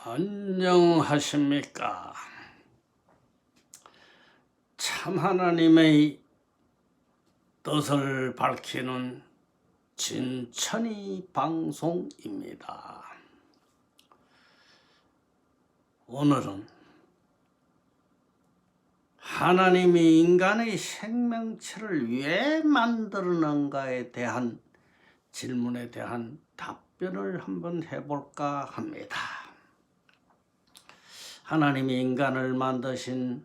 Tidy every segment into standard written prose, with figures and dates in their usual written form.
안녕하십니까. 참 하나님의 뜻을 밝히는 진천이 방송입니다. 오늘은 하나님이 인간의 생명체를 왜 만드는가에 대한 질문에 대한 답변을 한번 해볼까 합니다. 하나님이 인간을 만드신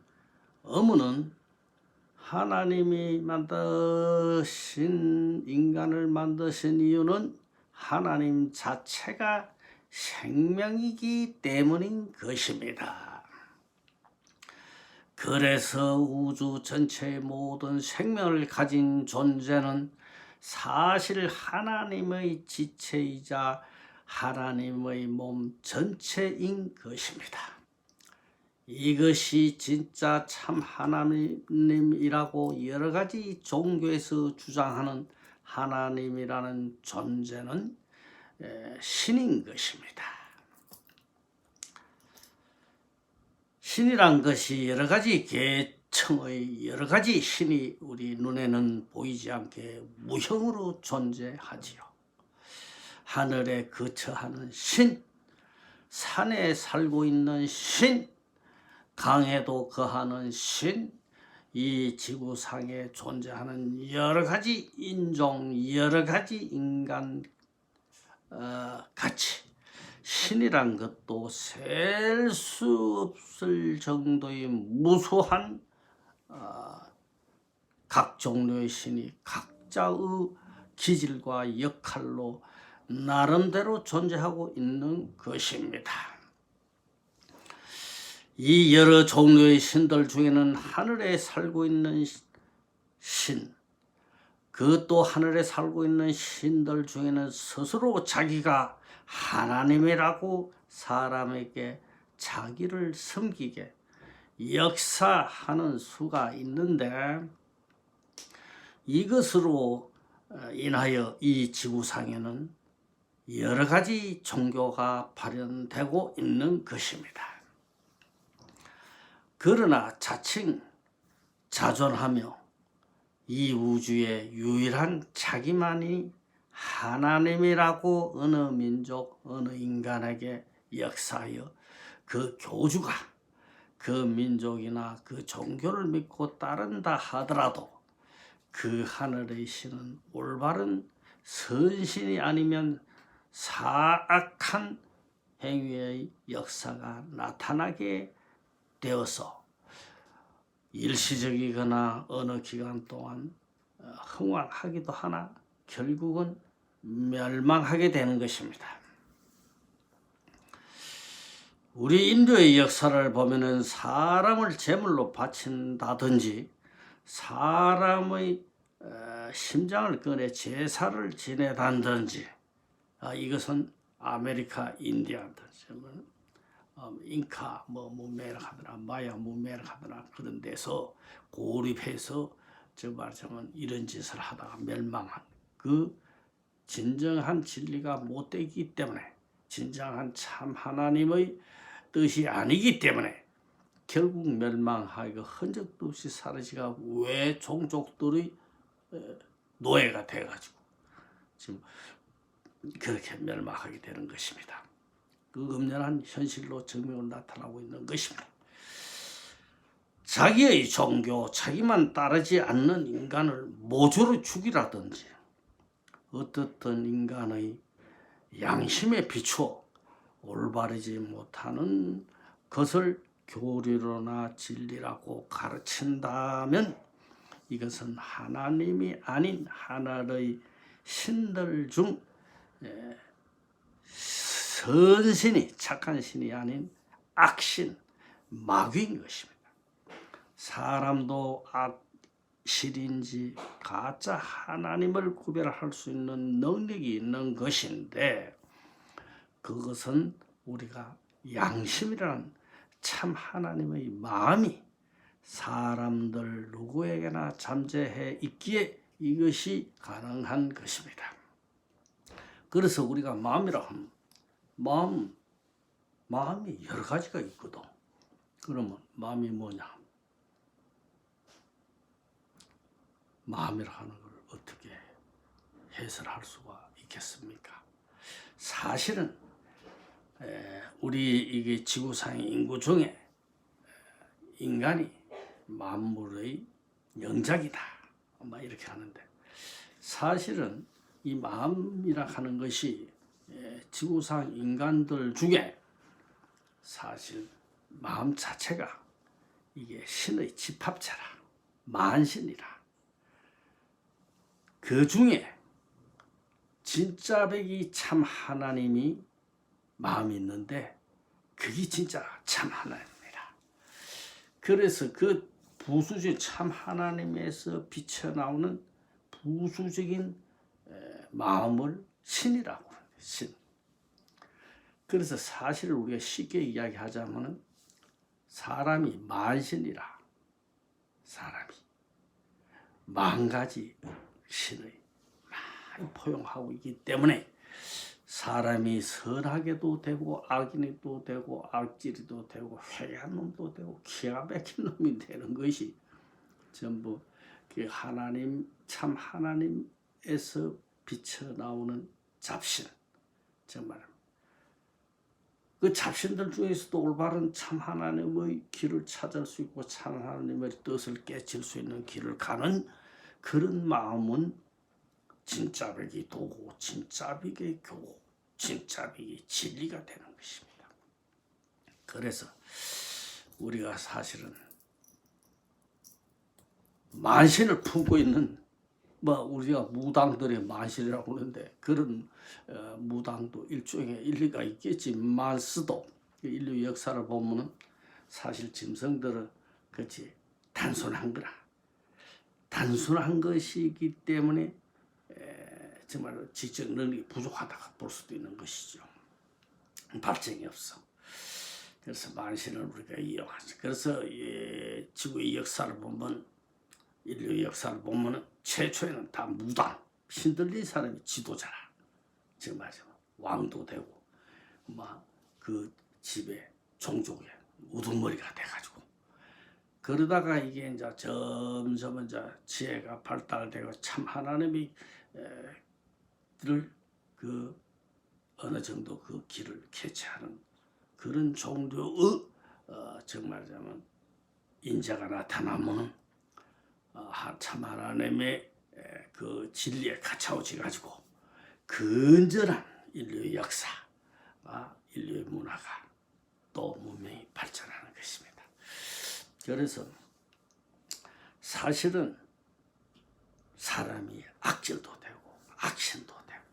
의무는 하나님이 만드신 인간을 만드신 이유는 하나님 자체가 생명이기 때문인 것입니다. 그래서 우주 전체의 모든 생명을 가진 존재는 사실 하나님의 지체이자 하나님의 몸 전체인 것입니다. 이것이 진짜 참 하나님이라고 여러 가지 종교에서 주장하는 하나님이라는 존재는 신인 것입니다. 신이란 것이 여러 가지 계층의 여러 가지 신이 우리 눈에는 보이지 않게 무형으로 존재하지요. 하늘에 거처하는 신, 산에 살고 있는 신, 강에도 거하는 신, 이 지구상에 존재하는 여러 가지 인종, 여러 가지 인간 같이 신이란 것도 셀 수 없을 정도의 무수한 각 종류의 신이 각자의 기질과 역할로 나름대로 존재하고 있는 것입니다. 이 여러 종류의 신들 중에는 하늘에 살고 있는 신, 그것도 하늘에 살고 있는 신들 중에는 스스로 자기가 하나님이라고 사람에게 자기를 섬기게 역사하는 수가 있는데, 이것으로 인하여 이 지구상에는 여러 가지 종교가 발현되고 있는 것입니다. 그러나 자칭 자존하며 이 우주의 유일한 자기만이 하나님이라고 어느 민족, 어느 인간에게 역사하여 그 교주가 그 민족이나 그 종교를 믿고 따른다 하더라도 그 하늘의 신은 올바른 선신이 아니면 사악한 행위의 역사가 나타나게 되어서 일시적이거나 어느 기간 동안 흥왕하기도 하나 결국은 멸망하게 되는 것입니다. 우리 인류의 역사를 보면은 사람을 제물로 바친다든지 사람의 심장을 꺼내 제사를 지내다든지 이것은 아메리카 인디아든지 잉카 문명을 하더라, 마야 문명을 하더라, 그런 데서 고립해서 저 말하자면 이런 짓을 하다가 멸망한 그 진정한 진리가 못 되기 때문에, 진정한 참 하나님의 뜻이 아니기 때문에 결국 멸망하기가 흔적도 없이 사라지가 왜 종족들의 노예가 돼가지고 지금 그렇게 멸망하게 되는 것입니다. 그 엄연한 현실로 증명을 나타나고 있는 것입니다. 자기의 종교, 자기만 따르지 않는 인간을 모조리 죽이라든지 어떻든 인간의 양심에 비추어 올바르지 못하는 것을 교리로나 진리라고 가르친다면 이것은 하나님이 아닌 하늘의 신들 중 선신이, 착한 신이 아닌 악신, 마귀인 것입니다. 사람도 악신인지 가짜 하나님을 구별할 수 있는 능력이 있는 것인데, 그것은 우리가 양심이라는 참 하나님의 마음이 사람들 누구에게나 잠재해 있기에 이것이 가능한 것입니다. 그래서 우리가 마음이라 하면 마음 마음이 여러 가지가 있거든. 그러면 마음이 뭐냐? 마음이라 하는 걸 어떻게 해설할 수가 있겠습니까? 사실은 우리 이게 지구상의 인구 중에 인간이 만물의 영작이다. 이렇게 하는데 사실은 이 마음이라 하는 것이 지구상 인간들 중에 사실 마음 자체가 이게 신의 집합체라, 만신이라. 그 중에 진짜 백이 참 하나님이 마음이 있는데 그게 진짜 참 하나님이라. 그래서 그 부수적인 참 하나님에서 비쳐나오는 부수적인 마음을 신이라고 그러는데 신. 그래서 사실 우리가 쉽게 이야기하자면 사람이 만신이라. 사람이 만 가지 신의 많이 포용하고 있기 때문에 사람이 선하게도 되고 악인도 되고 악질이도 되고 회개한 놈도 되고 기가 막힌 놈이 되는 것이 전부 그 하나님 참 하나님에서 비쳐 나오는 잡신. 정말 그 잡신들 중에서도 올바른 참 하나님의 길을 찾을 수 있고 참 하나님의 뜻을 깨칠 수 있는 길을 가는 그런 마음은 진짜백이 도고 진짜백이 교고 진짜백이 진리가 되는 것입니다. 그래서 우리가 사실은 만신을 품고 있는 우리가 무당들의 만신이라고 하는데 그런 무당도 일종의 일리가 있겠지만서도 인류 역사를 보면은 사실 짐승들은 그렇지 단순한 거라. 단순한 것이기 때문에 정말 지적 능력이 부족하다고 볼 수도 있는 것이죠. 발전이 없어. 그래서 만신을 우리가 이용하죠. 그래서 지구의 역사를 보면 인류 역사를 보면 최초에는 다 무당, 신들린 사람이 지도자라. 지금 말하자면 왕도 되고 그 집에 종족에 우두머리가 돼가지고 그러다가 이게 이제 점점 이제 지혜가 발달되고 참 하나님이 그 어느 정도 그 길을 개최하는 그런 종류의 정말 말하자면 인자가 나타나면 참 하나님의 그 진리에 갇혀오지 가지고 건전한 인류의 역사, 인류의 문화가 또 문명이 발전하는 것입니다. 그래서 사실은 사람이 악질도 되고 악신도 되고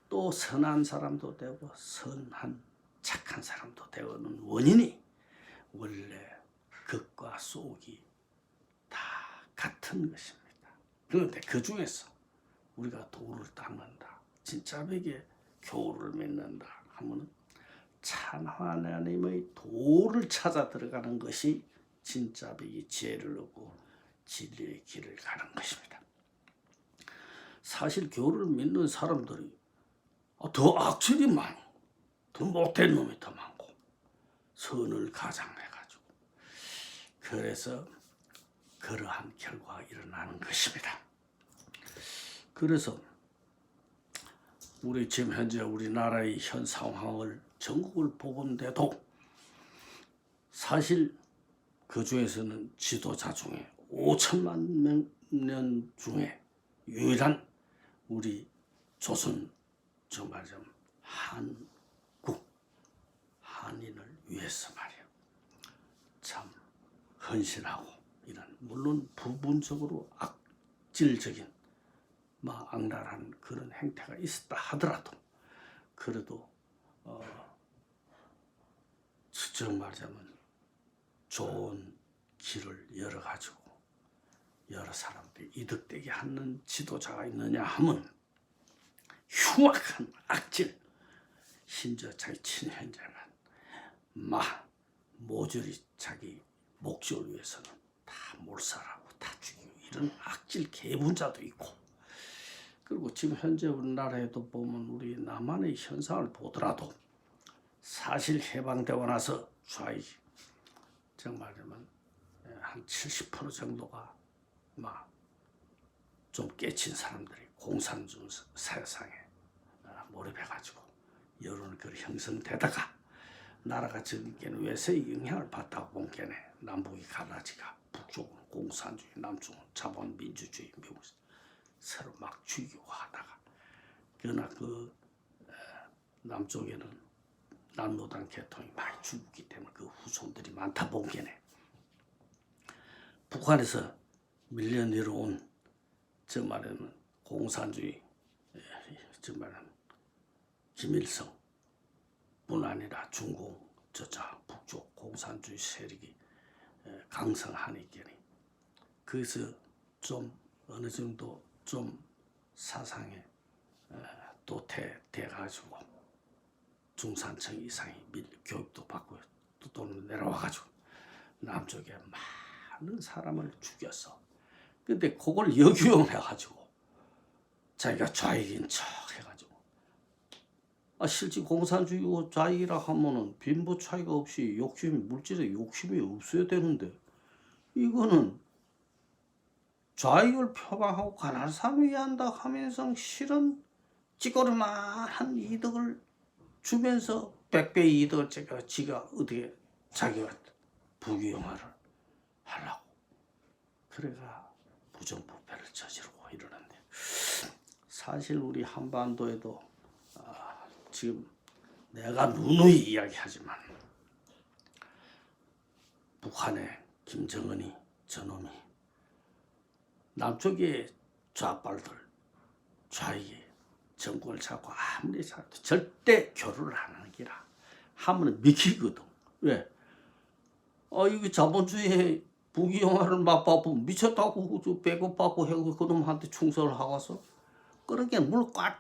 또 선한 사람도 되고 선한 착한 사람도 되는 원인이 원래 극과 속이 다 같은 것입니다. 그런데 그 중에서 우리가 도를 닦는다, 진짜백의 교를 맺는다 하면 참 하나님의 도를 찾아 들어가는 것이 진짜백이 지혜를 얻고 진리의 길을 가는 것입니다. 사실 교를 믿는 사람들이 더 악질이 많고 더 못된 놈이 더 많고 선을 가장해가지고 그래서 그러한 결과가 일어나는 것입니다. 그래서 우리 지금 현재 우리나라의 현 상황을 전국을 보건대도 사실 그 중에서는 지도자 중에 5천만 명 중에 유일한 우리 조선 정말 좀 한국 한인을 위해서 말이야 참 헌신하고 이런 물론 부분적으로 악질적인 악랄한 그런 행태가 있었다 하더라도 그래도 즉 말하자면 좋은 길을 열어가지고 여러 사람들이 이득되게 하는 지도자가 있느냐 하면 흉악한 악질 심지어 자기 친형제는 모조리 자기 목적을 위해서는 다 몰살하고 다 죽이고 이런 악질 계분자도 있고 그리고 지금 현재 우리나라에도 보면 우리 남한의 현상을 보더라도 사실 해방되고 나서 좌익 정말이면 한 70% 정도가 막 좀 깨친 사람들이 공산주의 세상에 몰입해가지고 여론이 그 형성되다가 나라가 전개는 외세의 영향을 받다가 본 게네. 남북이 갈라지가 북쪽은 공산주의, 남쪽은 자본민주주의, 미국 서로 막 죽이고 하다가 그러나 남쪽에는 남노당 계통이 많이 죽기 때문에 그 후손들이 많다 본 게네. 북한에서 밀려 내려온 저 말에는 공산주의, 저 말은 김일성 뿐 아니라 중국 저자 북쪽 공산주의 세력이 강성하니까 그래서 좀 어느 정도 좀 사상에 도태돼가지고 중산층 이상이 교육도 받고 또는 내려와가지고 남쪽에 많은 사람을 죽였어. 근데 그걸 역유용해가지고 자기가 좌익인 척 해가지고 실제 공산주의고 좌익이라 하면은 빈부 차이가 없이 물질에 욕심이 없어야 되는데 이거는 좌익을 표방하고 가난한 사람을 위한다 하면서 실은 찌꺼리만한 이득을 주면서 100배의 이득을 지가 어떻게 자기가 부귀영화를 하려고 그래가 부정부패를 저지르고 이러는데 사실 우리 한반도에도 지금 내가 누누이 이야기하지만 북한의 김정은이 저놈이 남쪽의 좌빨들 좌익이 정권을 잡고 아무리 잘해도 절대 교류를 안 하는 기라 하면 미치거든. 왜? 이게 자본주의의 부귀영화를 맛보고 미쳤다고 배고파고 해고 그놈한테 충성을 하고서 그러게 물 꽉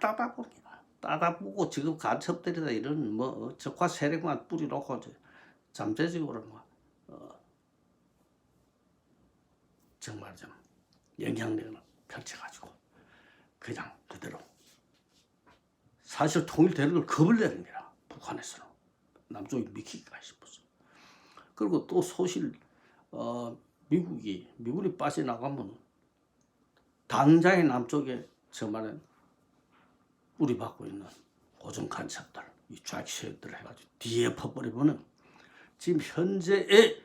따다보고 지금 간첩들이다 이런 적화 세력만 뿌리놓고 잠재적으로 정말 좀 영향력을 펼쳐가지고 그냥 그대로 사실 통일되는 걸 겁을 내는 거야. 북한에서는 남쪽이 미치기가 싶었어. 그리고 또 소실 미국이 빠져나가면 당장의 남쪽에 정말은 뿌리 받고 있는 고정 간첩들 이 좌익 세력들 해가지고 뒤에 퍼버리면은 지금 현재의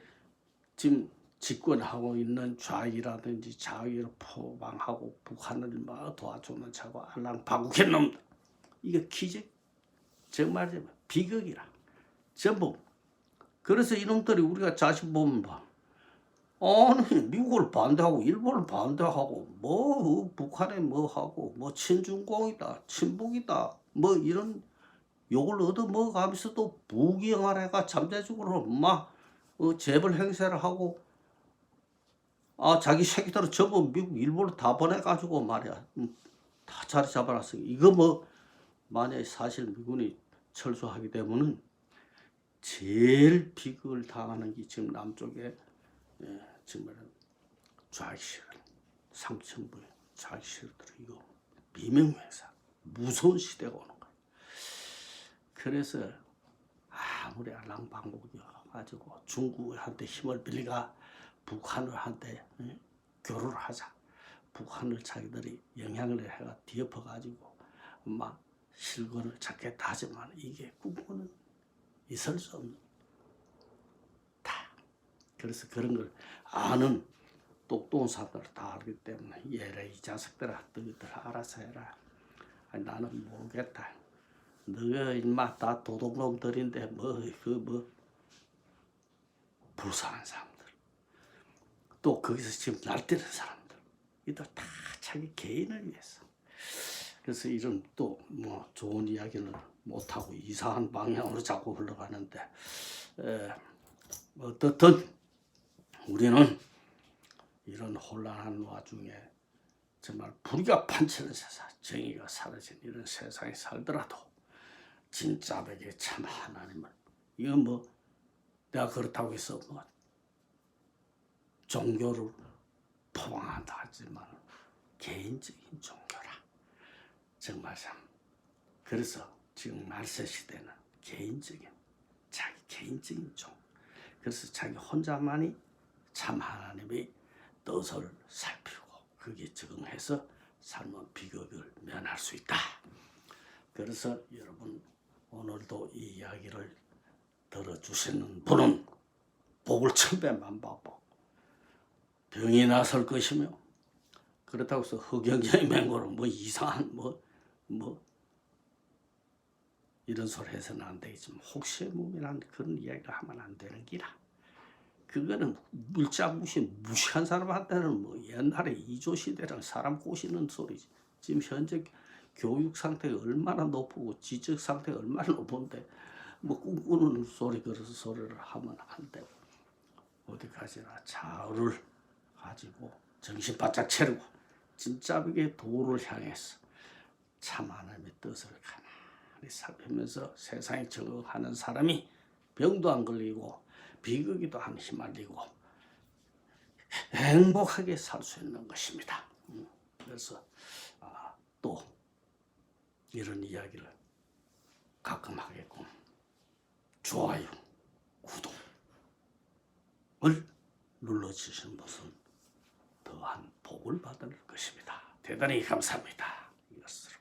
지금 집권하고 있는 좌익이라든지 자익을 포방하고 북한을 막 도와주는 자고 알랑방국한 놈들 이게 기적 정말 비극이라 전부. 그래서 이놈들이 우리가 자신 보면 아니 미국을 반대하고 일본을 반대하고 북한에 하고 친중공이다 친북이다 이런 욕을 얻어먹어가면서도 부귀영화를 잠재적으로 재벌 행세를 하고 자기 새끼들을 전부 미국 일본으로 다 보내가지고 말이야 다 자리 잡아놨어. 이거 만약에 사실 미군이 철수하게 되면은 제일 비극을 당하는 게 지금 남쪽에 정말 좌익실 상층부의 좌익실들 이거 비명회사 무서운 시대가 오는 거야. 그래서 아무리 알랑방국이 가지고 중국한테 힘을 빌리가 북한을 한테 교류를 하자. 북한을 자기들이 영향을 해가 뒤엎어 가지고 실권을 잡겠다 하지만 이게 꿈꾸는 있을 수 없는 다. 그래서 그런 걸 아는 똑똑한 사람들 다 알기 때문에 얘라 이 자식들아 너희들 알아서 해라. 나는 모르겠다. 너가 인마 다 도둑놈들인데 불쌍한 사람들 또 거기서 지금 날뛰는 사람들 이들 다 자기 개인을 위해서. 그래서 이런 또 좋은 이야기는 못하고 이상한 방향으로 자꾸 흘러가는데 어떻든 우리는 이런 혼란한 와중에 정말 불의가 판치는 세상 정의가 사라진 이런 세상에 살더라도 진짜 백에 참 하나님은 이거 내가 그렇다고 해서 종교를 포방한다 하지만 개인적인 종교라 정말 참. 그래서 지금 말세 시대는 개인적인 자기 개인적인 종. 그래서 자기 혼자만이 참 하나님의 뜻을 살피고 거기에 적응해서 삶은 비극을 면할 수 있다. 그래서 여러분 오늘도 이 이야기를 들어주시는 분은 복을 천배만 받고 병이 나설 것이며, 그렇다고 해서 흑영적인 맹고로 뭐 이상한 뭐 이런 소리 해서는 안 되겠지만 혹시의 무미란 그런 이야기를 하면 안 되는 기라. 그거는 물자 무시한 사람한테는 뭐 옛날에 이조 시대랑 사람 꼬시는 소리지. 지금 현재 교육 상태가 얼마나 높고 지적 상태가 얼마나 높은데 뭐 꿈꾸는 소리 그런 소리를 하면 안 되고, 어디 가지나 자유를 가지고 정신 바짝 차리고 진짜하게 도를 향해서 참 하나님의 뜻을 가만히 살피면서 세상에 적응하는 사람이 병도 안 걸리고 비극에도 안 휘말리고 행복하게 살 수 있는 것입니다. 그래서 또 이런 이야기를 가끔 하겠고, 좋아요, 구독을 눌러주신 것은 더한 복을 받을 것입니다. 대단히 감사합니다. 이것으로